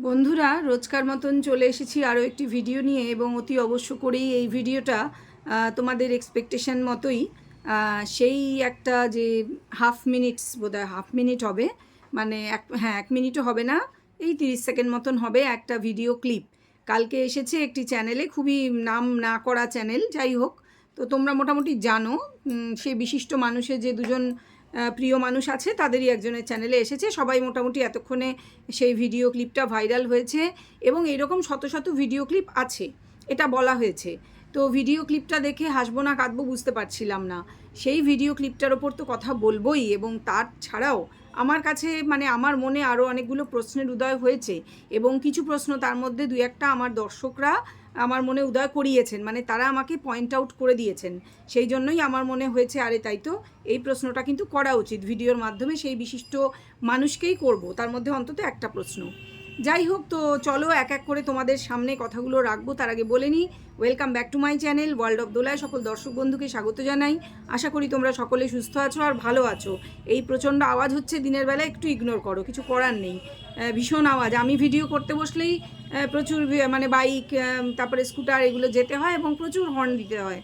বন্ধুরা, রোজকার মতন চলে এসেছি আরও একটি ভিডিও নিয়ে এবং অতি অবশ্য করেই এই ভিডিওটা তোমাদের এক্সপেকটেশন মতোই সেই একটা যে হাফ মিনিটস বোধহয় হাফ মিনিট হবে, মানে এক মিনিটও হবে না, এই 30 সেকেন্ড মতন হবে একটা ভিডিও ক্লিপ। কালকে এসেছে একটি চ্যানেলে, খুবই নাম না করা চ্যানেল, যাই হোক। তো তোমরা মোটামুটি জানো সে বিশিষ্ট মানুষের যে দুজন প্রিয় মানুষ আছে তাদেরই একজনের চ্যানেলে এসেছে। সবাই মোটামুটি এতক্ষণে সেই ভিডিও ক্লিপটা ভাইরাল হয়েছে এবং এরকম শত শত ভিডিও ক্লিপ আছে, এটা বলা হয়েছে। তো ভিডিও ক্লিপটা দেখে হাসবো না কাঁদবো বুঝতে পারছিলাম না। সেই ভিডিও ক্লিপটার ওপর তো কথা বলবোই, এবং তার ছাড়াও আমার কাছে মানে আমার মনে আরও অনেকগুলো প্রশ্নের উদয় হয়েছে এবং কিছু প্রশ্ন তার মধ্যে দু একটা আমার দর্শকরা আমার মনে উদয় করিয়েছেন, মানে তারা আমাকে পয়েন্ট আউট করে দিয়েছেন। সেই জন্যই আমার মনে হয়েছে আরে তাই তো, এই প্রশ্নটা কিন্তু করা উচিত, ভিডিওর মাধ্যমে সেই বিশিষ্ট মানুষকেই করব, তার মধ্যে অন্তত একটা প্রশ্ন। যাই হোক, তো চলো এক এক করে তোমাদের সামনে কথাগুলো রাখবো। তার আগে বলে নিই, welcome back to my channel world of দোলায় সকল দর্শক বন্ধুকে স্বাগত জানাই। আশা করি তোমরা সকলে সুস্থ আছো আর ভালো আছো। এই প্রচণ্ড আওয়াজ হচ্ছে দিনের বেলা, একটু ইগনোর করো, কিছু করার নেই। ভীষণ আওয়াজ, আমি ভিডিও করতে বসলেই প্রচুর মানে বাইক, তারপরে স্কুটার, এগুলো যেতে হয় এবং প্রচুর হর্ন দিতে হয়,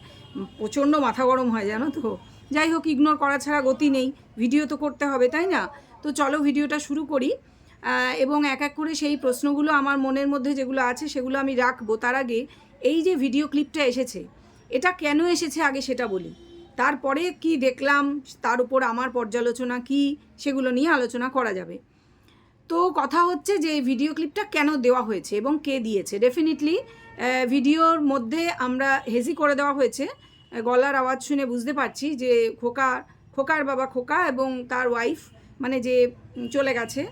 প্রচণ্ড মাথা গরম হয় জানো তো। যাই হোক, ইগনোর করা ছাড়া গতি নেই, ভিডিও তো করতে হবে তাই না। তো চলো ভিডিওটা শুরু করি এবং এক এক করে সেই প্রশ্নগুলো আমার মনের মধ্যে যেগুলো আছে সেগুলো আমি রাখবো। তার আগে এই যে ভিডিও ক্লিপটা এসেছে, এটা কেন এসেছে আগে সেটা বলি, তারপরে কি দেখলাম তার উপর আমার পর্যালোচনা কি সেগুলো নিয়ে আলোচনা করা যাবে। তো কথা হচ্ছে যে ভিডিও ক্লিপটা কেন দেওয়া হয়েছে এবং কে দিয়েছে। ডেফিনেটলি ভিডিওর মধ্যে আমরা হেজি করে দেওয়া হয়েছে, গলার আওয়াজ শুনে বুঝতে পারছি যে খোকার বাবা খোকা এবং তার ওয়াইফ, মানে যে চলে গেছে,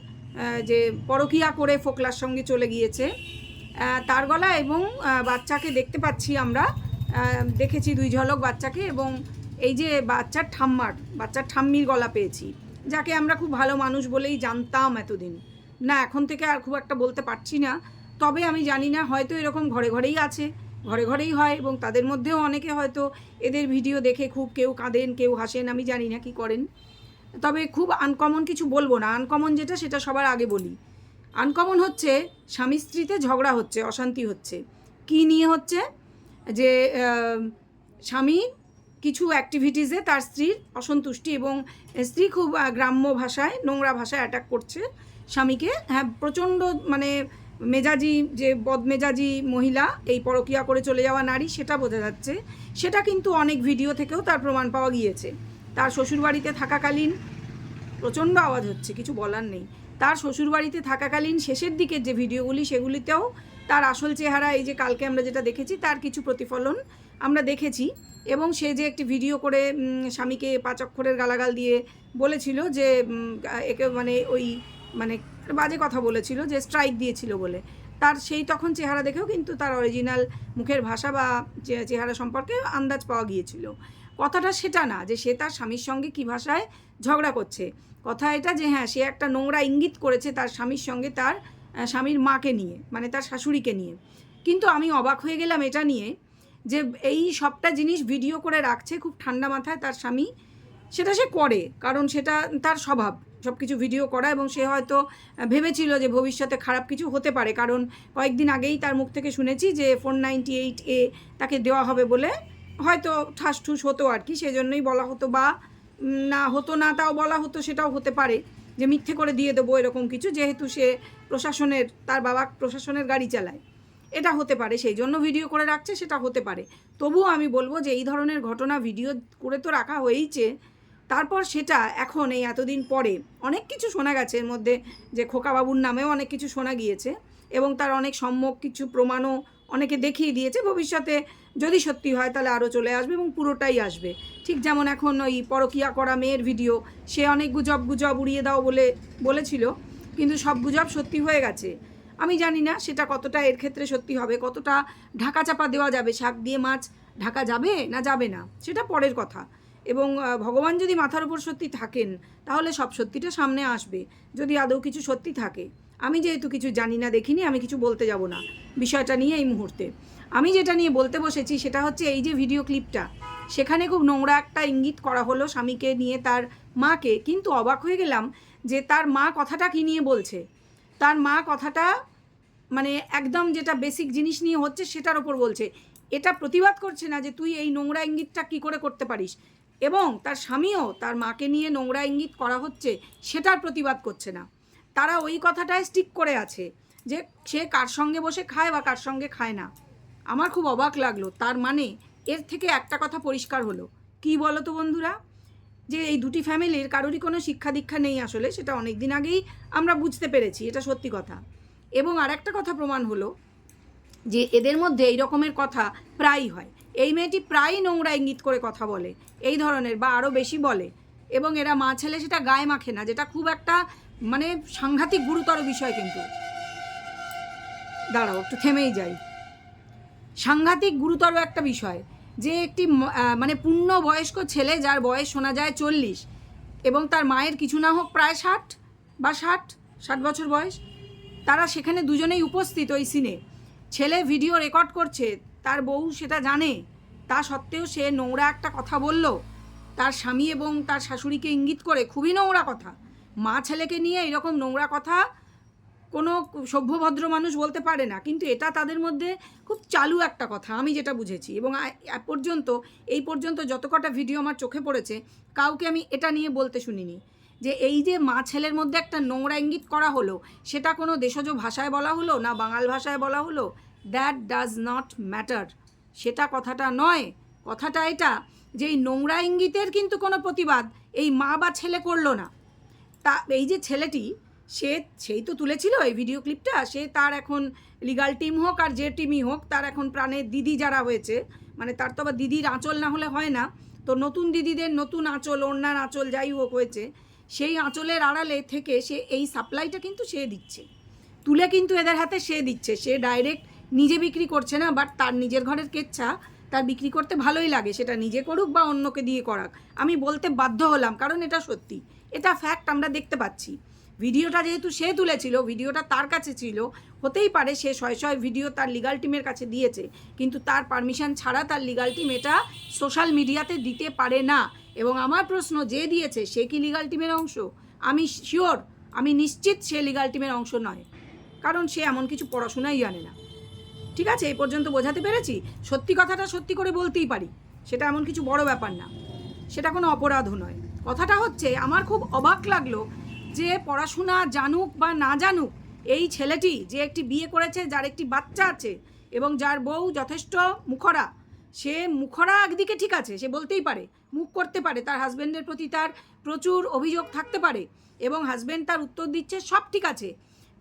যে পরকীয়া করে ফোকলার সঙ্গে চলে গিয়েছে, তার গলা এবং বাচ্চাকে দেখতে পাচ্ছি আমরা, দেখেছি দুই ঝলক বাচ্চাকে, এবং এই যে বাচ্চার ঠাম্মির গলা পেয়েছি, যাকে আমরা খুব ভালো মানুষ বলেই জানতাম এতদিন। না, এখন থেকে আর খুব একটা বলতে পারছি না, তবে আমি জানি না, হয়তো এরকম ঘরে ঘরেই আছে, ঘরে ঘরেই হয়, এবং তাদের মধ্যেও অনেকে হয়তো এদের ভিডিও দেখে খুব কেউ কাঁদেন কেউ হাসেন, আমি জানি না কি করেন। তবে খুব আনকমন কিছু বলবো না, আনকমন যেটা সেটা সবার আগে বলি। আনকমন হচ্ছে স্বামী স্ত্রীতে ঝগড়া হচ্ছে, অশান্তি হচ্ছে। কি নিয়ে হচ্ছে? যে স্বামী কিছু অ্যাক্টিভিটিসে তার স্ত্রীর অসন্তুষ্টি, এবং স্ত্রী খুব গ্রাম্য ভাষায় নোংরা ভাষায় অ্যাটাক করছে স্বামীকে। হ্যাঁ, প্রচণ্ড মানে মেজাজি, যে বদমেজাজি মহিলা, এই পরকীয়া করে চলে যাওয়া নারী, সেটা বোঝা যাচ্ছে। সেটা কিন্তু অনেক ভিডিও থেকেও তার প্রমাণ পাওয়া গিয়েছে। তার শ্বশুরবাড়িতে থাকাকালীন, প্রচণ্ড আওয়াজ হচ্ছে, কিছু বলার নেই, তার শ্বশুরবাড়িতে থাকাকালীন শেষের দিকের যে ভিডিওগুলি সেগুলিতেও তার আসল চেহারা, এই যে কালকে আমরা যেটা দেখেছি তার কিছু প্রতিফলন আমরা দেখেছি। এবং সে যে একটি ভিডিও করে স্বামীকে 5 অক্ষরের গালাগাল দিয়ে বলেছিল যে একে মানে ওই মানে বাজে কথা বলেছিল, যে স্ট্রাইক দিয়েছিল বলে, তার সেই তখন চেহারা দেখেও কিন্তু তার অরিজিনাল মুখের ভাষা বা চেহারা সম্পর্কে আন্দাজ পাওয়া গিয়েছিল। কথাটা সেটা না যে সে তার স্বামীর সঙ্গে কী ভাষায় ঝগড়া করছে, কথা এটা যে হ্যাঁ, সে একটা নোংরা ইঙ্গিত করেছে তার স্বামীর সঙ্গে, তার স্বামীর মাকে নিয়ে, মানে তার শাশুড়িকে নিয়ে। কিন্তু আমি অবাক হয়ে গেলাম এটা নিয়ে, যে এই সবটা জিনিস ভিডিও করে রাখছে খুব ঠান্ডা মাথায় তার স্বামী, সেটা সে করে কারণ সেটা তার স্বভাব সব কিছু ভিডিও করা, এবং সে হয়তো ভেবেছিল যে ভবিষ্যতে খারাপ কিছু হতে পারে, কারণ কয়েকদিন আগেই তার মুখ থেকে শুনেছি যে 498A তাকে দেওয়া হবে বলে, হয়তো ঠাস ঠুস হতো আর কি, সেজন্যই বলা হতো, বা না হতো না তাও বলা হতো, সেটাও হতে পারে যে মিথ্যে করে দিয়ে দেবো এরকম কিছু, যেহেতু সে প্রশাসনের, তার বাবা প্রশাসনের গাড়ি চালায়, এটা হতে পারে, সেই জন্য ভিডিও করে রাখছে, সেটা হতে পারে। তবুও আমি বলবো যে এই ধরনের ঘটনা ভিডিও করে তো রাখা হয়েইছে, তারপর সেটা এখন এই এতদিন পরে অনেক কিছু শোনা গেছে এর মধ্যে, যে খোকাবাবুর নামেও অনেক কিছু শোনা গিয়েছে, এবং তার অনেক সম্যক কিছু প্রমাণও অনেকে দেখিয়ে দিয়েছে। ভবিষ্যতে যদি সত্যি হয় তাহলে আরও চলে আসবে এবং পুরোটাই আসবে। ঠিক যেমন এখন ওই পরকীয়া করা মেয়ের ভিডিও, সে অনেক গুজব উড়িয়ে দাও বলেছিল, কিন্তু সব গুজব সত্যি হয়ে গেছে। আমি জানি না সেটা কতটা এর ক্ষেত্রে সত্যি হবে, কতটা ঢাকা চাপা দেওয়া যাবে, শাক দিয়ে মাছ ঢাকা যাবে না যাবে না সেটা পরের কথা। এবং ভগবান যদি মাথার উপর সত্যি থাকেন তাহলে সব সত্যিটা সামনে আসবে, যদি আদৌ কিছু সত্যি থাকে। আমি যেহেতু কিছু জানি না, দেখিনি, আমি কিছু বলতে যাব না বিষয়টা নিয়ে এই মুহূর্তে। আমি যেটা নিয়ে বলতে বসেছি সেটা হচ্ছে এই যে ভিডিও ক্লিপটা, সেখানে খুব নোংরা একটা ইঙ্গিত করা হলো স্বামীকে নিয়ে, তার মাকে। কিন্তু অবাক হয়ে গেলাম যে তার মা কথাটা কী নিয়ে বলছে। তার মা কথাটা মানে একদম যেটা বেসিক জিনিস নিয়ে হচ্ছে সেটার ওপর বলছে। এটা প্রতিবাদ করছে না যে তুই এই নোংরা ইঙ্গিতটা কী করে করতে পারিস, এবং তার স্বামীও তার মাকে নিয়ে নোংরা ইঙ্গিত করা হচ্ছে সেটার প্রতিবাদ করছে না। তারা ওই কথাটায় স্টিক করে আছে যে সে কার সঙ্গে বসে খায় বা কার সঙ্গে খায় না। আমার খুব অবাক লাগলো। তার মানে এর থেকে একটা কথা পরিষ্কার হলো, কি বলো তো বন্ধুরা, যে এই দুটি ফ্যামিলির কারোরই কোনো শিক্ষা দীক্ষা নেই আসলে, সেটা অনেক দিন আগেই আমরা বুঝতে পেরেছি, এটা সত্যি কথা। এবং আরেকটা কথা প্রমাণ হলো যে এদের মধ্যে এই রকমের কথা প্রায়ই হয়। এই মেয়েটি প্রায়ই নোংরা ইঙ্গিত করে কথা বলে এই ধরনের, বা আরও বেশি বলে, এবং এরা মা ছেলে সেটা গায়ে মাখে না, যেটা খুব একটা মানে সাংঘাতিক গুরুতর বিষয়। কিন্তু দাঁড়াও একটু থেমেই যাই। সাংঘাতিক গুরুতর একটা বিষয় যে একটি মানে পূর্ণ বয়স্ক ছেলে, যার বয়স শোনা যায় 40, এবং তার মায়ের কিছু না হোক প্রায় 60 বা 60 বছর বয়স, তারা সেখানে দুজনেই উপস্থিত ওই সিনে। ছেলে ভিডিও রেকর্ড করছে, তার বউ সেটা জানে, তা সত্ত্বেও সে নোংরা একটা কথা বলল তার স্বামী এবং তার শাশুড়িকে ইঙ্গিত করে, খুবই নোংরা কথা। মা ছেলেকে নিয়ে এরকম নোংরা কথা কোনো সভ্যভদ্র মানুষ বলতে পারে না, কিন্তু এটা তাদের মধ্যে খুব চালু একটা কথা, আমি যেটা বুঝেছি। এবং এই পর্যন্ত যত কটা ভিডিও আমার চোখে পড়েছে, কাউকে আমি এটা নিয়ে বলতে শুনিনি যে এই যে মা ছেলের মধ্যে একটা নোংরা ইঙ্গিত করা হলো, সেটা কোনো দেশজ ভাষায় বলা হলো না বাঙাল ভাষায় বলা হলো, দ্যাট ডাজ নট ম্যাটার। সেটা কথাটা নয়। কথাটা এটা যে এই নোংরা ইঙ্গিতের কিন্তু কোনো প্রতিবাদ এই মা বা ছেলে করলো না। তা এই যে ছেলেটি, সেই তো তুলেছিল এই ভিডিও ক্লিপটা, সে তার এখন লিগাল টিম হোক আর যে টিমই হোক, তার এখন প্রাণের দিদি যারা হয়েছে, মানে তার তো আবার দিদির আঁচল না হলে হয় না, তো নতুন দিদিদের নতুন আঁচল, ওড়নার আঁচল যাই হোক হয়েছে, সেই আঁচলের আড়ালে থেকে সে এই সাপ্লাইটা কিন্তু সে দিচ্ছে, তুলে কিন্তু এদের হাতে সে দিচ্ছে। সে ডাইরেক্ট নিজে বিক্রি করছে না, বাট তার নিজের ঘরের কেচ্ছা তার বিক্রি করতে ভালোই লাগে, সেটা নিজে করুক বা অন্যকে দিয়ে করাক। আমি বলতে বাধ্য হলাম, কারণ এটা সত্যি, এটা ফ্যাক্ট, আমরা দেখতে পাচ্ছি। ভিডিওটা যেহেতু সে তুলেছিল, ভিডিওটা তার কাছে ছিল, হতেই পারে সে শয় ভিডিও তার লিগাল টিমের কাছে দিয়েছে, কিন্তু তার পারমিশন ছাড়া তার লিগাল টিম এটা সোশ্যাল মিডিয়াতে দিতে পারে না। এবং আমার প্রশ্ন, যে দিয়েছে সে কি লিগাল টিমের অংশ? আমি শিওর, আমি নিশ্চিত সে লিগাল টিমের অংশ নয়, কারণ সে এমন কিছু পড়াশোনাই জানে না। ঠিক আছে, এই পর্যন্ত বোঝাতে পেরেছি। সত্যি কথাটা সত্যি করে বলতেই পারি, সেটা এমন কিছু বড় ব্যাপার না, সেটা কোনো অপরাধও নয়। কথাটা হচ্ছে, আমার খুব অবাক লাগলো যে পড়াশোনা জানুক বা না জানুক, এই ছেলেটি যে একটি বিয়ে করেছে, যার একটি বাচ্চা আছে, এবং যার বউ যথেষ্ট মুখরা, সে মুখরা একদিকে ঠিক আছে, সে বলতেই পারে, মুখ করতে পারে, তার হাজব্যান্ডের প্রতি তার প্রচুর অভিযোগ থাকতে পারে, এবং হাজব্যান্ড তার উত্তর দিচ্ছে, সব ঠিক আছে।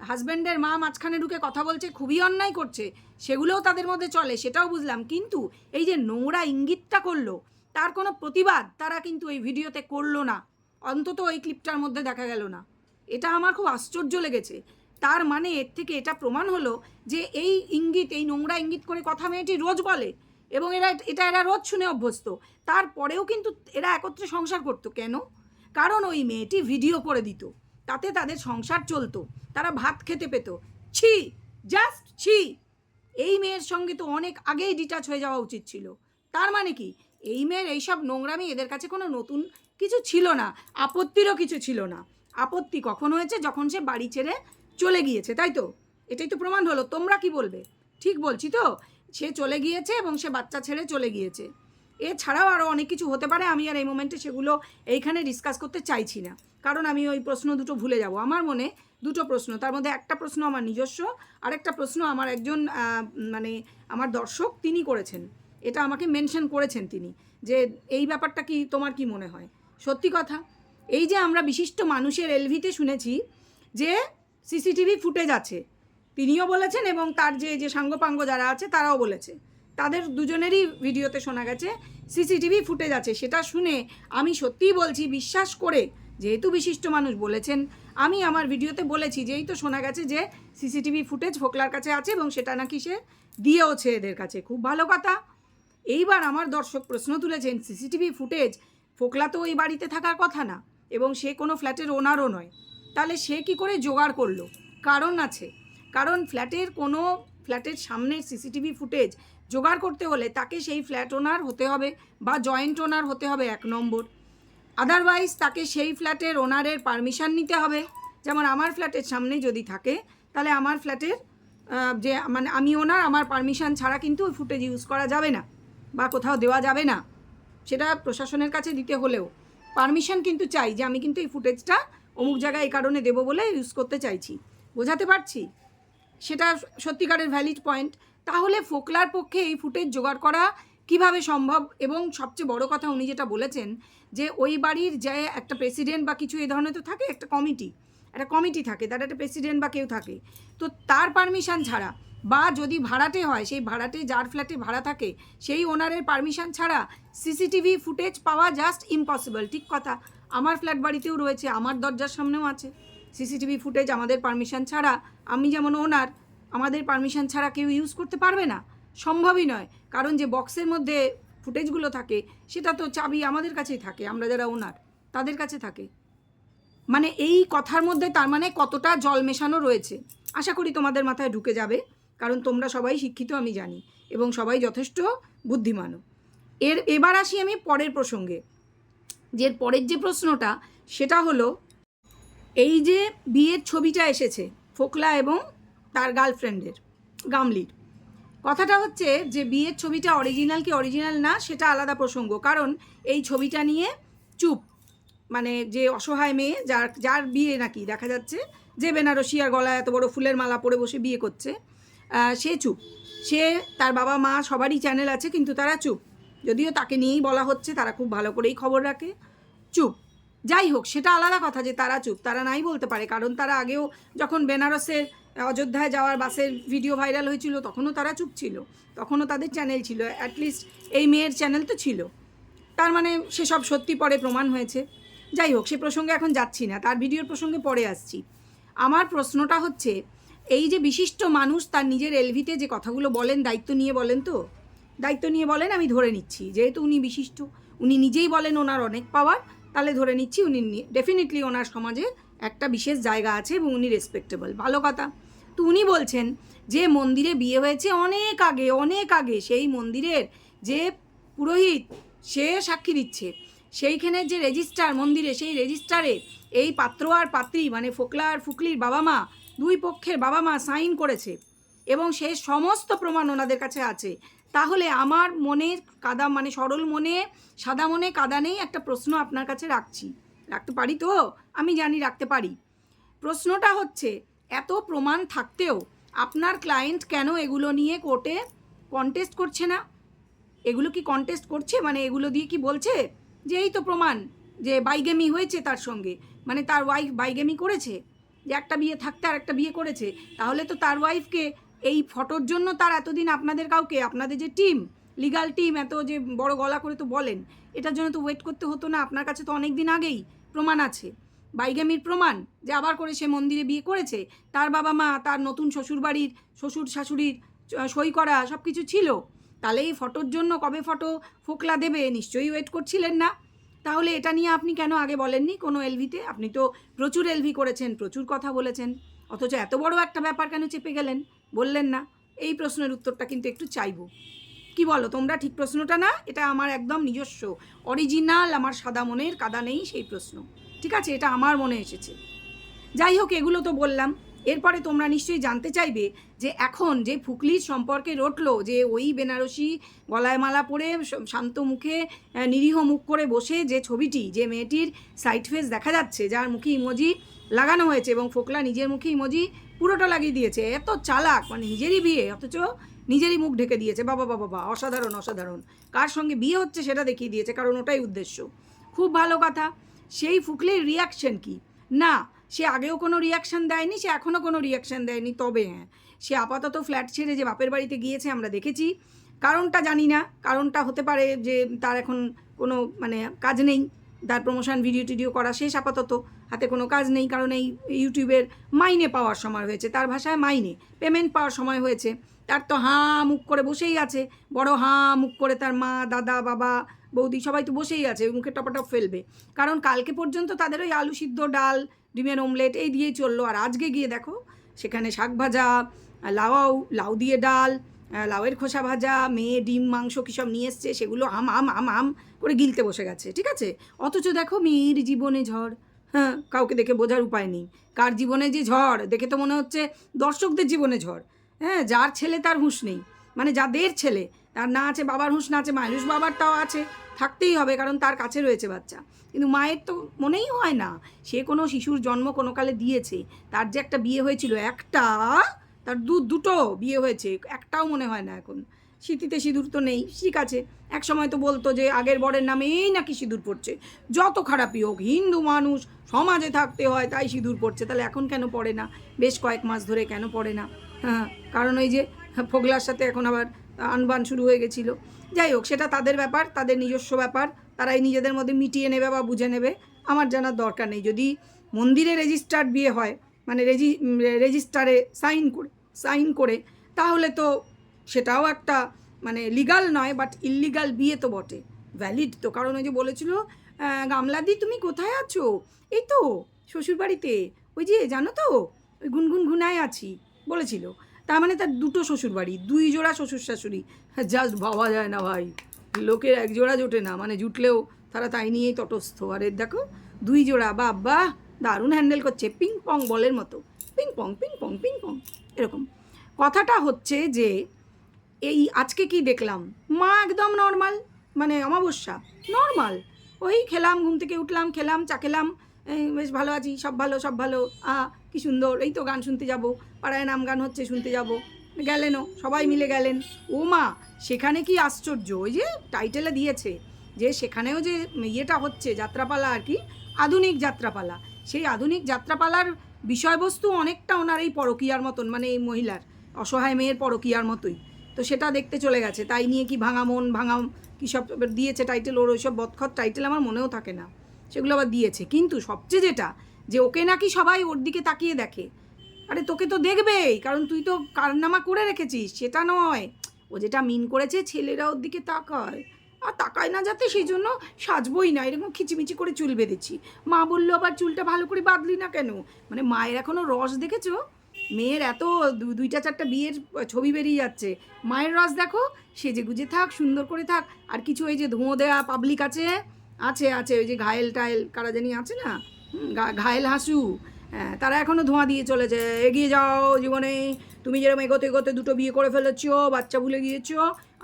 হাজব্যান্ডের মা মাঝখানে ঢুকে কথা বলছে, খুবই অন্যায় করছে, সেগুলোও তাদের মধ্যে চলে, সেটাও বুঝলাম। কিন্তু এই যে নোংরা ইঙ্গিতটা করলো, তার কোনো প্রতিবাদ তারা কিন্তু এই ভিডিওতে করলো না, অন্তত ওই ক্লিপটার মধ্যে দেখা গেল না। এটা আমার খুব আশ্চর্য লেগেছে। তার মানে এর থেকে এটা প্রমাণ হলো যে এই ইঙ্গিত, এই নোংরা ইঙ্গিত করে কথা মেয়েটি রোজ বলে, এবং এরা রোজ শুনে অভ্যস্ত। তারপরেও কিন্তু এরা একত্রে সংসার করতো কেন? কারণ ওই মেয়েটি ভিডিও করে দিত, তাতে তাদের সংসার চলতো, তারা ভাত খেতে পেত। ছি, জাস্ট ছি। এই মেয়ের সঙ্গে তো অনেক আগেই ডিটাচ হয়ে যাওয়া উচিত ছিল। তার মানে কি এই মেয়ের এইসব নোংরামি এদের কাছে কোনো নতুন কিছু ছিল না, আপত্তিরও কিছু ছিল না। আপত্তি কখন হয়েছে? যখন সে বাড়ি ছেড়ে চলে গিয়েছে, তাই তো? এটাই তো প্রমাণ হলো। তোমরা কি বলবে? ঠিক বলছি তো? সে চলে গিয়েছে এবং সে বাচ্চা ছেড়ে চলে গিয়েছে। এছাড়াও আরও অনেক কিছু হতে পারে, আমি আর এই মোমেন্টে সেগুলো এইখানে ডিসকাস করতে চাইছি না, কারণ আমি ওই প্রশ্ন দুটো ভুলে যাব। আমার মনে দুটো প্রশ্ন, তার মধ্যে একটা প্রশ্ন আমার নিজস্ব, আরেকটা প্রশ্ন আমার একজন মানে আমার দর্শক তিনি করেছেন, এটা আমাকে মেনশন করেছেন তিনি, যে এই ব্যাপারটা কি তোমার কি মনে হয়? সত্যি কথা, এই যে আমরা বিশিষ্ট মানুষের এলভিতে শুনেছি যে সিসিটিভি ফুটেজ আছে, তিনিও বলেছেন এবং তার যে সাঙ্গপাঙ্গ যারা আছে তারাও বলেছে, তাদের দুজনেরই ভিডিওতে শোনা গেছে সিসিটিভি ফুটেজ আছে। সেটা শুনে আমি সত্যিই বলছি, বিশ্বাস করে, যেহেতু বিশিষ্ট মানুষ বলেছেন, আমি আমার ভিডিওতে বলেছি যেই তো শোনা গেছে যে সিসিটিভি ফুটেজ ফোকলার কাছে আছে এবং সেটা নাকি সে দিয়েওছে এদের কাছে। খুব ভালো কথা। এইবার আমার দর্শক প্রশ্ন তুলেছেন, সিসিটিভি ফুটেজ, ফোকলা তো ওই বাড়িতে থাকার কথা না, এবং সে কোনো ফ্ল্যাটের ওনারও নয়, তাহলে সে কি করে জোগাড় করলো? কারণ আছে, কারণ ফ্ল্যাটের সামনের সিসিটিভি ফুটেজ জোগাড় করতে হলে তাকে সেই ফ্ল্যাট ওনার হতে হবে বা জয়েন্ট ওনার হতে হবে, 1 নম্বর। আদারওয়াইজ তাকে সেই ফ্ল্যাটের ওনারের পারমিশন নিতে হবে। যেমন আমার ফ্ল্যাটের সামনে যদি থাকে, তাহলে আমার ফ্ল্যাটের যে মানে আমি ওনার, আমার পারমিশন ছাড়া কিন্তু ওই ফুটেজ ইউজ করা যাবে না বা কোথাও দেওয়া যাবে না, সেটা প্রশাসনের কাছে দিতে হলেও পারমিশন কিন্তু চাই যে আমি কিন্তু এই ফুটেজটা অমুক জায়গায় এই কারণে দেবো বলে ইউজ করতে চাইছি। বোঝাতে পারছি? সেটা সত্যিকারের ভ্যালিড পয়েন্ট। তাহলে ফোকলার পক্ষে এই ফুটেজ জোগাড় করা কিভাবে সম্ভব? এবং সবচেয়ে বড় কথা উনি যেটা বলেছেন যে ওই বাড়ির যে একটা প্রেসিডেন্ট বা কিছু এই ধরনের তো থাকে, একটা কমিটি থাকে, তার একটা প্রেসিডেন্ট বা কেউ থাকে, তো তার পারমিশন ছাড়া বা যদি ভাড়াটে হয়, সেই ভাড়াটে যার ফ্ল্যাটে ভাড়া থাকে সেই ওনারের পারমিশন ছাড়া সিসিটিভি ফুটেজ পাওয়া জাস্ট ইম্পসিবল। ঠিক কথা, আমার ফ্ল্যাট বাড়িতেও রয়েছে, আমার দরজার সামনেও আছে সিসিটিভি ফুটেজ। আমাদের পারমিশন ছাড়া, আমি যেমন ওনার, আমাদের পারমিশন ছাড়া কেউ ইউজ করতে পারবে না, সম্ভবই নয়। কারণ যে বক্সের মধ্যে ফুটেজগুলো থাকে সেটা তো চাবি আমাদের কাছেই থাকে, আমরা যারা ওনার তাদের কাছে থাকে। মানে এই কথার মধ্যে তার মানে কতটা জল মেশানো রয়েছে আশা করি তোমাদের মাথায় ঢুকে যাবে, কারণ তোমরা সবাই শিক্ষিত আমি জানি এবং সবাই যথেষ্ট বুদ্ধিমানও। এবার আসি আমি পরের প্রসঙ্গে। যে পরের যে প্রশ্নটা সেটা হলো, এই যে বিয়ের ছবিটা এসেছে ফোকলা এবং তার গার্লফ্রেন্ডের, গামলির, কথাটা হচ্ছে যে বিয়ের ছবিটা অরিজিনাল কি অরিজিনাল না সেটা আলাদা প্রসঙ্গ, কারণ এই ছবিটা নিয়ে চুপ মানে যে অসহায় মেয়ে যার বিয়ে নাকি দেখা যাচ্ছে, যে বেনারসি আর গলায় এত বড় ফুলের মালা পরে বসে বিয়ে করছে, সে চুপ। সে, তার বাবা মা সবারই চ্যানেল আছে কিন্তু তারা চুপ, যদিও তাকে নিয়েই বলা হচ্ছে, তারা খুব ভালো করেই খবর রাখে, চুপ। যাই হোক, সেটা আলাদা কথা যে তারা চুপ, তারা নাই বলতে পারে, কারণ তারা আগেও যখন বেনারসের অযোধ্যায় যাওয়ার বাসের ভিডিও ভাইরাল হয়েছিল তখনও তারা চুপ ছিল, তখনও তাদের চ্যানেল ছিল, অ্যাটলিস্ট এই মেয়ের চ্যানেল তো ছিল। তার মানে সেসব সত্যি পরে প্রমাণ হয়েছে। যাই হোক, সে প্রসঙ্গে এখন যাচ্ছি না, তার ভিডিওর প্রসঙ্গে পরে আসছি। আমার প্রশ্নটা হচ্ছে, এই যে বিশিষ্ট মানুষ তার নিজের এলভিতে যে কথাগুলো বলেন, দায়িত্ব নিয়ে বলেন, তো দায়িত্ব নিয়ে বলেন, আমি ধরে নিচ্ছি যেহেতু উনি বিশিষ্ট, উনি নিজেই বলেন ওনার অনেক পাওয়ার, তাহলে ধরে নিচ্ছি উনি ডেফিনেটলি ওনার সমাজে একটা বিশেষ জায়গা আছে এবং উনি রেসপেক্টেবল, ভালো কথা। তো উনি বলছেন যে মন্দিরে বিয়ে হয়েছে অনেক আগে, সেই মন্দিরের যে পুরোহিত সে সাক্ষী দিচ্ছে, সেইখানে যে রেজিস্ট্রার মন্দিরে, সেই রেজিস্ট্রারে এই পাত্র আর পাত্রী মানে ফোকলা আর ফুকলির বাবা মা, দুই পক্ষের বাবা মা সাইন করেছে এবং সেই সমস্ত প্রমাণ ওনাদের কাছে আছে। তাহলে আমার মনের কাদা মানে সরল মনে, সাদা মনে কাদা নেই, একটা প্রশ্ন আপনার কাছে রাখতে পারি তো? আমি জানি রাখতে পারি। প্রশ্নটা হচ্ছে, এত প্রমাণ থাকতেও আপনার ক্লায়েন্ট কেন এগুলো নিয়ে কোর্টে কন্টেস্ট করছে না? এগুলো কি কন্টেস্ট করছে? মানে এগুলো দিয়ে কি বলছে যে এই তো প্রমাণ যে বাইগেমি হয়েছে তার সঙ্গে, মানে তার ওয়াইফ বাইগেমি করেছে, যে একটা বিয়ে থাকতে আর একটা বিয়ে করেছে, তাহলে তো তার ওয়াইফকে এই ফটোর জন্য তার এতদিন আপনাদের কাউকে, আপনাদের যে টিম, লিগাল টিম এত যে বড় গলা করে তো বলেন, এটার জন্য তো ওয়েট করতে হতো না? আপনার কাছে তো অনেক দিন আগেই প্রমাণ আছে, বাইগেমির প্রমাণ, যে আবার করে সে মন্দিরে বিয়ে করেছে, তার বাবা মা, তার নতুন শ্বশুরবাড়ির শ্বশুর শাশুড়ির সই করা সব কিছু ছিল। তাহলে এই ফটোর জন্য কবে ফটো ফোকলা দেবে নিশ্চয়ই ওয়েট করছিলেন না। তাহলে এটা নিয়ে আপনি কেন আগে বলেননি কোনো এলভিতে? আপনি তো প্রচুর এলভি করেছেন, প্রচুর কথা বলেছেন, অথচ এত বড় একটা ব্যাপার কেন চেপে গেলেন, বললেন না? এই প্রশ্নের উত্তরটা কিন্তু একটু চাইবো। কি বলো তোমরা? ঠিক প্রশ্নটা না? এটা আমার একদম নিজস্ব অরিজিনাল, আমার সাদা মনের কাদা নেই সেই প্রশ্ন, ঠিক আছে? এটা আমার মনে এসেছে। যাই হোক, এগুলো তো বললাম। এরপরে তোমরা নিশ্চয়ই জানতে চাইবে যে এখন যে ফুকলির সম্পর্কে রটলো, যে ওই বেনারসি গলায় মালা পরে শান্ত মুখে নিরীহ মুখ করে বসে যে ছবিটি, যে মেয়েটির সাইড ফেস দেখা যাচ্ছে, যার মুখে ইমোজি লাগানো হয়েছে এবং ফোকলা নিজের মুখে ইমোজি পুরোটা লাগিয়ে দিয়েছে, এত চালাক, মানে নিজেরই বিয়ে অথচ নিজেরই মুখ ঢেকে দিয়েছে। বাবা বাবা বাবা, অসাধারণ অসাধারণ। কার সঙ্গে বিয়ে হচ্ছে সেটা দেখিয়ে দিয়েছে, কারণ ওটাই উদ্দেশ্য। খুব ভালো কথা। সেই ফুকলির রিয়াকশন কি? না, সে আগেও কোনো রিয়াকশান দেয়নি, সে এখনও কোনো রিয়াকশান দেয়নি। তবে হ্যাঁ, সে আপাতত ফ্ল্যাট ছেড়ে যে বাপের বাড়িতে গিয়েছে আমরা দেখেছি। কারণটা জানি না, কারণটা হতে পারে যে তার এখন কোনো মানে কাজ নেই, তার প্রমোশন ভিডিও টিডিও করা শেষ, আপাতত হাতে কোনো কাজ নেই, কারণ এই ইউটিউবের মাইনে পাওয়ার সময় হয়েছে, তার ভাষায় মাইনে পেমেন্ট পাওয়ার সময় হয়েছে। তার তো হাঁ মুখ করে বসেই আছে, বড় হাঁ মুখ করে তার মা, দাদা, বাবা, বৌদি সবাই তো বসেই আছে, মুখে টপাটপ ফেলবে। কারণ কালকে পর্যন্ত তাদের ওই আলু সিদ্ধ, ডাল, ডিমের অমলেট এই দিয়েই চললো। আর আজকে গিয়ে দেখো সেখানে শাক ভাজা, লাউ দিয়ে ডাল, লাউয়ের খোসা ভাজা, মেয়ে ডিম মাংস কী সব নিয়ে এসছে, সেগুলো আম আম আম আম করে গিলতে বসে গেছে, ঠিক আছে? অথচ দেখো মেয়ের জীবনে ঝড়। হ্যাঁ, কাউকে দেখে বোঝার উপায় নেই কার জীবনে যে ঝড়, দেখে তো মনে হচ্ছে দর্শকদের জীবনে ঝড়। হ্যাঁ, যার ছেলে তার হুঁশ নেই, মানে যাদের ছেলে তার না আছে বাবার হুঁশ, না আছে মায়ের হুঁশ। বাবারটাও আছে, থাকতেই হবে, কারণ তার কাছে রয়েছে বাচ্চা। কিন্তু মায়ের তো মনেই হয় না সে কোনো শিশুর জন্ম কোনো কালে দিয়েছে। তার যে একটা বিয়ে হয়েছিল, একটা, তার দুটো বিয়ে হয়েছে, একটাও মনে হয় না এখন। স্মৃতিতে সিঁদুর তো নেই, ঠিক আছে। এক সময় তো বলতো যে আগের বরের নামেই নাকি সিঁদুর পড়ছে, যত খারাপই হোক, হিন্দু মানুষ, সমাজে থাকতে হয় তাই সিঁদুর পড়ছে। তাহলে এখন কেন পড়ে না, বেশ কয়েক মাস ধরে কেন পড়ে না? হ্যাঁ, কারণ ওই যে ফোগলার সাথে এখন আবার আনবান শুরু হয়ে গেছিলো। যাই হোক, সেটা তাদের ব্যাপার, তাদের নিজস্ব ব্যাপার, তারাই নিজেদের মধ্যে মিটিয়ে নেবে বা বুঝে নেবে, আমার জানার দরকার নেই। যদি মন্দিরে রেজিস্টার্ড বিয়ে হয়, মানে রেজিস্টারে সাইন করে, তাহলে তো সেটাও একটা মানে লিগাল নয়, বাট ইললিগাল বিয়ে তো বটে, ভ্যালিড তো। কারণ ওই যে বলেছিল, গামলাদি তুমি কোথায় আছো? এই তো শ্বশুরবাড়িতে, ওই যে জানো তো ওই গুনগুন ঘুনায় আছি বলেছিল। তার মানে তার দুটো শ্বশুরবাড়ি, 2 জোড়া শ্বশুর শাশুড়ি। জাস্ট ভাবা যায় না ভাই, লোকের এক জোড়া জোটে না, মানে জুটলেও তারা তাই নিয়েই তটস্থ। আর এর দেখো 2 জোড়া, বাবা দারুণ হ্যান্ডেল করছে, পিং পং বলের মতো, ping pong ping pong ping pong এরকম। কথাটা হচ্ছে যে এই আজকে কি দেখলাম, মা একদম নর্মাল, মানে অমাবস্যা নর্মাল, ওই খেলাম, ঘুম থেকে উঠলাম, খেলাম, চা খেলাম, বেশ ভালো আছি, সব ভালো সব ভালো, কি সুন্দর, এই তো গান শুনতে যাব, পাড়ায় নাম গান হচ্ছে শুনতে যাব, গেলেনও, সবাই মিলে গেলেন। ও মা, সেখানে কি আশ্চর্য, ওই যে টাইটেলে দিয়েছে যে সেখানেও যে ইয়েটা হচ্ছে যাত্রাপালা আর কি, আধুনিক যাত্রাপালা। সেই আধুনিক যাত্রাপালার বিষয়বস্তু অনেকটা ওনার এই পরকীয়ার মতন, মানে এই মহিলার অসহায় মেয়ের পরকীয়ার মতোই। তো সেটা দেখতে চলে গেছে, তাই নিয়ে কি ভাঙা মন ভাঙা কী সব দিয়েছে টাইটেল, ওর ওইসব বদখত টাইটেল আমার মনেও থাকে না, সেগুলো আবার দিয়েছে। কিন্তু সবচেয়ে যেটা, যে ওকে নাকি সবাই ওর দিকে তাকিয়ে দেখে। আরে তোকে তো দেখবেই, কারণ তুই তো কারনামা করে রেখেছিস, সেটা নয়। ও যেটা মিন করেছে, ছেলেরা ওর দিকে তাকায়, আর তাকায় না যাতে সেই জন্য সাজবই না, এরকম খিচিমিচি করে চুল বেঁধেছি। মা বললো আবার চুলটা ভালো করে বাঁধলি না কেন? মানে মায়ের এখনও রস দেখেছো? মেয়ের এত 2-4টা বিয়ের ছবি বেরিয়ে যাচ্ছে, মায়ের রস দেখো, সেজে গুজে থাক, সুন্দর করে থাক। আর কিছু ওই যে ধোঁয়া দেওয়া পাবলিক আছে, আছে ওই যে ঘায়েল টায়েল কারা জানি আছে না, ঘায়েল হাসু, হ্যাঁ, তারা এখনও ধোঁয়া দিয়ে চলেছে, এগিয়ে যাও জীবনে, তুমি যেরকম এগোতে এগোতে 2টো বিয়ে করে ফেলেছো, বাচ্চা ভুলে গিয়েছো,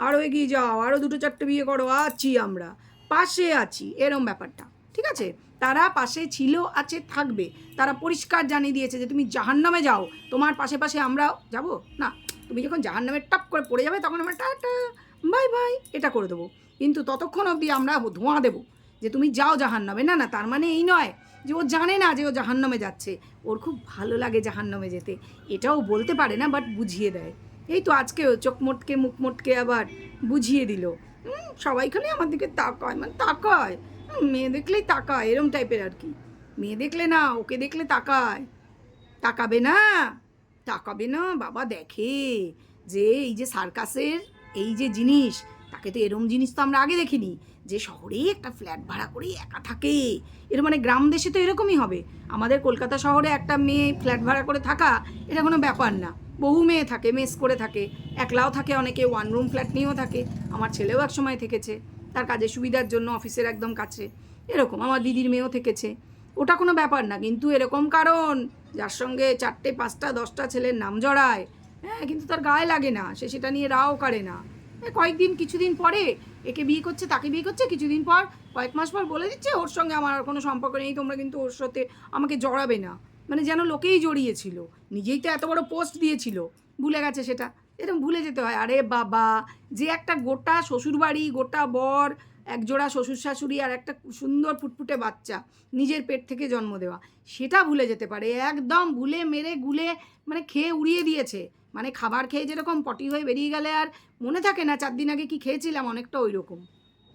আরও এগিয়ে যাও, আরও 2-4টে বিয়ে করো, আছি আমরা, পাশে আছি, এরম ব্যাপারটা, ঠিক আছে? তারা পাশে ছিল, আছে, থাকবে। তারা পরিষ্কার জানিয়ে দিয়েছে যে তুমি জাহান্নামে যাও, তোমার পাশে পাশে আমরাও যাব না। তুমি যখন জাহান্নামে টপ করে পড়ে যাবে, তখন আমরা টাটা বাই বাই এটা করে দেবো, কিন্তু ততক্ষণ অবধি আমরা ধোঁয়া দেবো যে তুমি যাও জাহান্নামে। না না, তার মানে এই নয় যে ও জানে না যে ও জাহান্নামে যাচ্ছে, ওর খুব ভালো লাগে জাহান্নামে যেতে, এটাও বলতে পারে না, বাট বুঝিয়ে দেয়। এই তো আজকেও চোখ মোটকে মুখ মোটকে আবার বুঝিয়ে দিল। সবাইখানে আমার দিকে তাকায়, মানে তাকায়, মেয়ে দেখলেই তাকায়, এরম টাইপের আর কি। মেয়ে দেখলে না, ওকে দেখলে তাকায়, তাকাবে না, তাকাবে না, বাবা দেখে যে এই যে সার্কাসের এই যে জিনিস, তাকে তো এরম জিনিস তো আমরা আগে দেখিনি, যে শহরেই একটা ফ্ল্যাট ভাড়া করে একা থাকে, এর মানে গ্রাম দেশে তো এরকমই হবে। আমাদের কলকাতা শহরে একটা মেয়ে ফ্ল্যাট ভাড়া করে থাকা এটা কোনো ব্যাপার না, বহু মেয়ে থাকে, মেস করে থাকে, একলাও থাকে, অনেকে 1 রুম ফ্ল্যাট নিয়েও থাকে। আমার ছেলেও এক সময় থেকেছে, তার কাজের সুবিধার জন্য, অফিসের একদম কাছে, এরকম আমার দিদির মেয়েও থেকেছে, ওটা কোনো ব্যাপার না। কিন্তু এরকম কারণ যার সঙ্গে 4টে 5টা 10টা ছেলের নাম জড়ায়, হ্যাঁ, কিন্তু তার গায়ে লাগে না, সে সেটা নিয়ে রাও করে না। কয়েকদিন কিছুদিন পরে একে বিয়ে করছে, তাকে বিয়ে করছে, কিছুদিন পর কয়েক মাস পর বলে দিচ্ছে ওর সঙ্গে আমার আর কোনো সম্পর্ক নেই, তোমরা কিন্তু ওর সাথে আমাকে জড়াবে না, মানে যেন লোকেই জড়িয়েছিল, নিজেই তো এত বড় পোস্ট দিয়েছিল, ভুলে গেছে সেটা। এরকম ভুলে যেতে হয়? আরে বাবা, যে একটা গোটা শ্বশুরবাড়ি, গোটা বর, একজোড়া শ্বশুর শাশুড়ি, আর একটা সুন্দর ফুটফুটে বাচ্চা নিজের পেট থেকে জন্ম দেওয়া, সেটা ভুলে যেতে পারে? একদম ভুলে মেরে গুলে, মানে খেয়ে উড়িয়ে দিয়েছে। মানে খাবার খেয়ে যেরকম পটি হয়ে বেরিয়ে গেলে আর মনে থাকে না 4 দিন আগে কি খেয়েছিলাম, অনেকটা ওই রকম।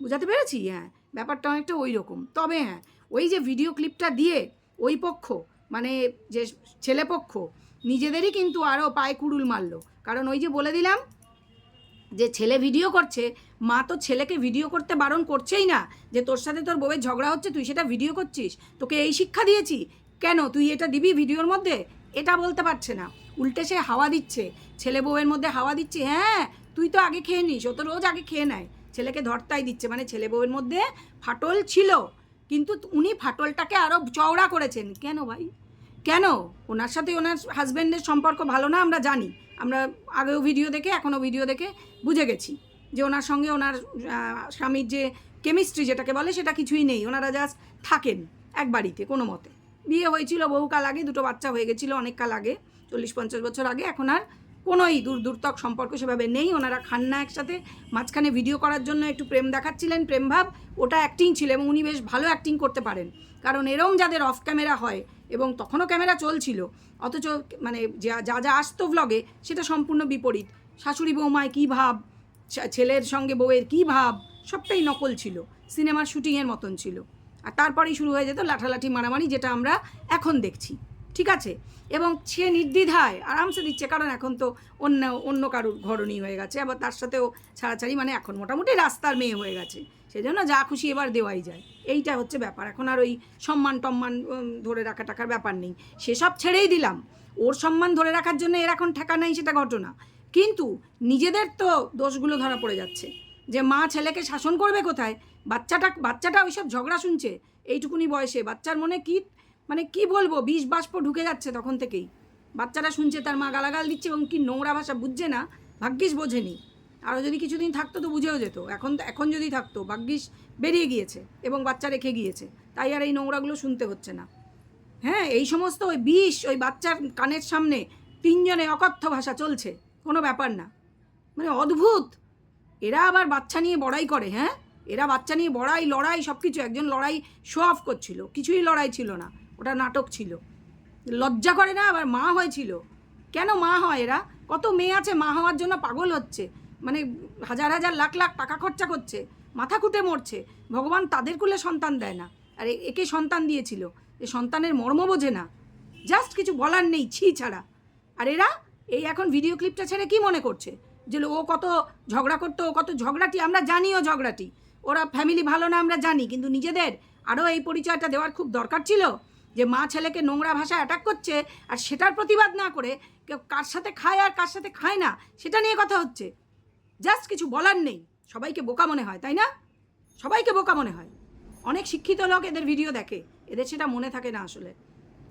বুঝাতে পেরেছি? হ্যাঁ, ব্যাপারটা অনেকটা ওই রকম। তবে হ্যাঁ, ওই যে ভিডিও ক্লিপটা দিয়ে ওই পক্ষ, মানে যে ছেলেপক্ষ, নিজেদেরই কিন্তু আরও পায়ে কুড়ুল মারলো। কারণ ওই যে বলে দিলাম যে ছেলে ভিডিও করছে, মা তো ছেলেকে ভিডিও করতে বারণ করছেই না, যে তোর সাথে তোর বউয়ের ঝগড়া হচ্ছে, তুই সেটা ভিডিও করছিস, তোকে এই শিক্ষা দিয়েছি কেন, তুই এটা দিবি ভিডিওর মধ্যে, এটা বলতে পারছে না। উল্টে সে হাওয়া দিচ্ছে, ছেলে বউয়ের মধ্যে হাওয়া দিচ্ছে, হ্যাঁ তুই তো আগে খেয়ে নিস, ও তো রোজ আগে খেয়ে নেয়, ছেলেকে ধরতাই দিচ্ছে। মানে ছেলে বউয়ের মধ্যে ফাটল ছিল, কিন্তু উনি ফাটলটাকে আরও চওড়া করেছেন। কেন ভাই, কেন? ওনার সাথে ওনার হাজব্যান্ডের সম্পর্ক ভালো না আমরা জানি, আমরা আগেও ভিডিও দেখে এখনও ভিডিও দেখে বুঝে গেছি যে ওনার সঙ্গে ওনার স্বামীর যে কেমিস্ট্রি যেটাকে বলে সেটা কিছুই নেই। ওনারা জাস্ট থাকেন এক বাড়িতে কোনো মতে। বিয়ে হয়েছিল বহুকাল আগে, 2টো বাচ্চা হয়ে গেছিলো অনেক কাল আগে, 40-50 বছর আগে। এখন আর কোনোই দূরতক সম্পর্ক সেভাবে নেই। ওনারা খান না একসাথে। মাঝখানে ভিডিও করার জন্য একটু প্রেম দেখাচ্ছিলেন, প্রেম ভাব, ওটা অ্যাক্টিং ছিল এবং উনি বেশ ভালো অ্যাক্টিং করতে পারেন। কারণ এরম যাদের অফ ক্যামেরা হয়, এবং তখনও ক্যামেরা চলছিল, অথচ মানে যা যা আসতো ভ্লগে সেটা সম্পূর্ণ বিপরীত। শাশুড়ি বৌমায় কী ভাব, ছেলের সঙ্গে বউয়ের কী ভাব, সবটাই নকল ছিল, সিনেমার শুটিংয়ের মতন ছিল। আর তারপরেই শুরু হয়ে যেত লাঠালাঠি মারামারি, যেটা আমরা এখন দেখছি। ঠিক আছে, এবং সে নির্দ্বিধায় আরামসে দিচ্ছে, কারণ এখন তো অন্য কারুর ঘরণী হয়ে গেছে, আবার তার সাথেও ছাড়াছাড়ি, মানে এখন মোটামুটি রাস্তার মেয়ে হয়ে গেছে, সেজন্য যা খুশি এবার দেওয়াই যায়। এইটা হচ্ছে ব্যাপার। এখন আর ওই সম্মান টম্মান ধরে রাখা টাকার ব্যাপার নেই, সেসব ছেড়েই দিলাম। ওর সম্মান ধরে রাখার জন্য এর এখন ঠেকা নেই, সেটা ঘটনা। কিন্তু নিজেদের তো দোষগুলো ধরা পড়ে যাচ্ছে, যে মা ছেলেকে শাসন করবে কোথায়? বাচ্চাটা ওইসব ঝগড়া শুনছে এইটুকুনি বয়সে। বাচ্চার মনে মানে কি বলবো, বিষ বাষ্প ঢুকে যাচ্ছে তখন থেকেই। বাচ্চারা শুনছে তার মা গালাগাল দিচ্ছে, এবং কি নোংরা ভাষা, বুঝছে না, ভাগ্যিস বোঝেনি। আরও যদি কিছুদিন থাকতো তো বুঝেও যেত। এখন যদি থাকতো, ভাগ্যিস বেরিয়ে গিয়েছে এবং বাচ্চা রেখে গিয়েছে, তাই আর এই নোংরাগুলো শুনতে হচ্ছে না। হ্যাঁ, এই সমস্ত ওই বিষ ওই বাচ্চার কানের সামনে 3জনে অকথ্য ভাষা চলছে, কোনো ব্যাপার না, মানে অদ্ভুত। এরা আবার বাচ্চা নিয়ে বড়াই করে। হ্যাঁ, এরা বাচ্চা নিয়ে লড়াই সব কিছু। একজন লড়াই শো অফ করছিল, কিছুই লড়াই ছিল না, ওটা নাটক ছিল। লজ্জা করে না? আবার মা হয়েছিল। কেন মা হয় এরা? কত মেয়ে আছে মা হওয়ার জন্য পাগল হচ্ছে, মানে হাজার লাখ টাকা খরচা করছে, মাথা খুঁটে মরছে। ভগবান তাদের কুলে সন্তান দেয় না, আর একে সন্তান দিয়েছিল, এ সন্তানের মর্ম বোঝে না, জাস্ট কিছু বলার নেই, ছি ছাড়া। আর এরা এই এখন ভিডিও ক্লিপটা ছেড়ে কি মনে করছে যে ও কত ঝগড়া করতো, ও কত ঝগড়াটি। আমরা জানিও ঝগড়াটি, ওরা ফ্যামিলি ভালো না আমরা জানি, কিন্তু নিজেদের আরও এই পরিচয়টা দেওয়ার খুব দরকার ছিল, যে মা ছেলেকে নোংরা ভাষায় অ্যাটাক করছে, আর সেটার প্রতিবাদ না করে কেউ কার সাথে খায় আর কার সাথে খায় না সেটা নিয়ে কথা হচ্ছে। জাস্ট কিছু বলার নেই। সবাইকে বোকা মনে হয়, তাই না? সবাইকে বোকা মনে হয়। অনেক শিক্ষিত লোক এদের ভিডিও দেখে, এদের সেটা মনে থাকে না আসলে।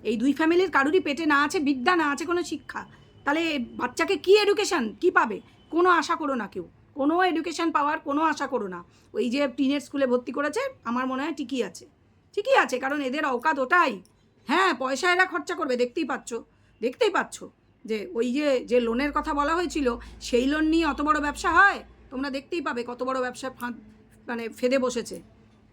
এই দুই ফ্যামিলির কারুরই পেটে না আছে বিদ্যা, না আছে কোনো শিক্ষা, তাহলে বাচ্চাকে কি এডুকেশান কি পাবে? কোনো আশা করো না, কেউ কোনো এডুকেশান পাওয়ার কোনো আশা করো না। ওই যে টিনের স্কুলে ভর্তি করেছে, আমার মনে হয় ঠিকই আছে, কারণ এদের অকাত ওটাই। হ্যাঁ, পয়সা এরা খরচা করবে, দেখতেই পাচ্ছ যে ওই যে লোনের কথা বলা হয়েছিল, সেই লোন নিয়ে অত বড় ব্যবসা হয়, তোমরা দেখতেই পাবে কত বড় ব্যবসা মানে ফেদে বসেছে।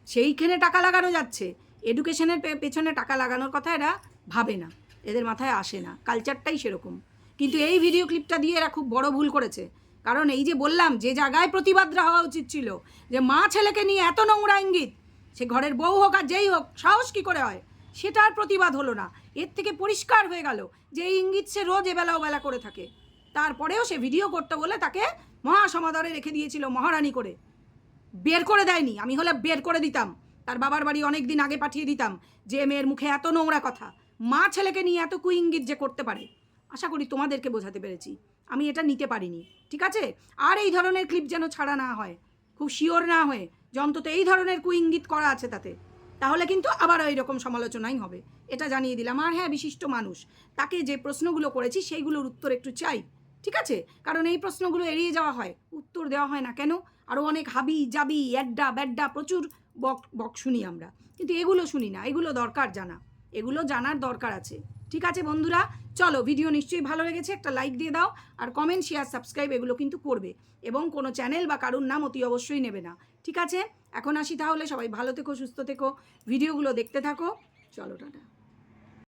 সেইখানে টাকা লাগানো যাচ্ছে, এডুকেশনের পেছনে টাকা লাগানোর কথা এরা ভাবে না, এদের মাথায় আসে না, কালচারটাই সেরকম। কিন্তু এই ভিডিও ক্লিপটা দিয়ে এরা খুব বড় ভুল করেছে, কারণ এই যে বললাম, যে জায়গায় প্রতিবাদরা হওয়া উচিত ছিল, যে মা ছেলেকে নিয়ে এত নোংরা ইঙ্গিত, সে ঘরের বউ হোক আর যেই হোক, সাহস কী করে হয়, সেটার প্রতিবাদ হলো না। এর থেকে পরিষ্কার হয়ে গেল যে এই ইঙ্গিত সে রোজ এবেলা ওবেলা করে থাকে, তারপরেও সে ভিডিও করতে বলে তাকে মহাসমাদরে রেখে দিয়েছিল, মহারানী করে। বের করে দেয়নি, আমি হলে বের করে দিতাম, তার বাবার বাড়ি অনেক দিন আগে পাঠিয়ে দিতাম, যে মেয়ের মুখে এত নোংরা কথা, মা ছেলেকে নিয়ে এত কুইঙ্গিত যে করতে পারে। আশা করি তোমাদেরকে বোঝাতে পেরেছি, আমি এটা নিতে পারিনি, ঠিক আছে? আর এই ধরনের ক্লিপ যেন ছাড়া না হয়, খুব শিওর না হয়ে, যে অন্তত এই ধরনের কুইঙ্গিত করা আছে তাতে, তাহলে কিন্তু আবারও এইরকম সমালোচনাই হবে, এটা জানিয়ে দিলাম। আর হ্যাঁ, বিশিষ্ট মানুষ, তাকে যে প্রশ্নগুলো করেছি সেইগুলোর উত্তর একটু চাই, ঠিক আছে? কারণ এই প্রশ্নগুলো এড়িয়ে যাওয়া হয়, উত্তর দেওয়া হয় না কেন? আরও অনেক হাবি জাবি অ্যাড্ডা ব্যাড্ডা প্রচুর বক শুনি আমরা, কিন্তু এগুলো শুনি না। এগুলো দরকার জানা, এগুলো জানার দরকার আছে, ঠিক আছে বন্ধুরা? চলো, ভিডিও নিশ্চয়ই ভালো লেগেছে, একটা লাইক দিয়ে দাও, আর কমেন্ট শেয়ার সাবস্ক্রাইব এগুলো কিন্তু করবে, এবং কোনো চ্যানেল বা কারুর নাম অতি অবশ্যই নেবে না, ঠিক আছে? এখন আসি তাহলে, সবাই ভালো থেকো, সুস্থ থেকো, ভিডিওগুলো দেখতে থাকো, চলো টাটা।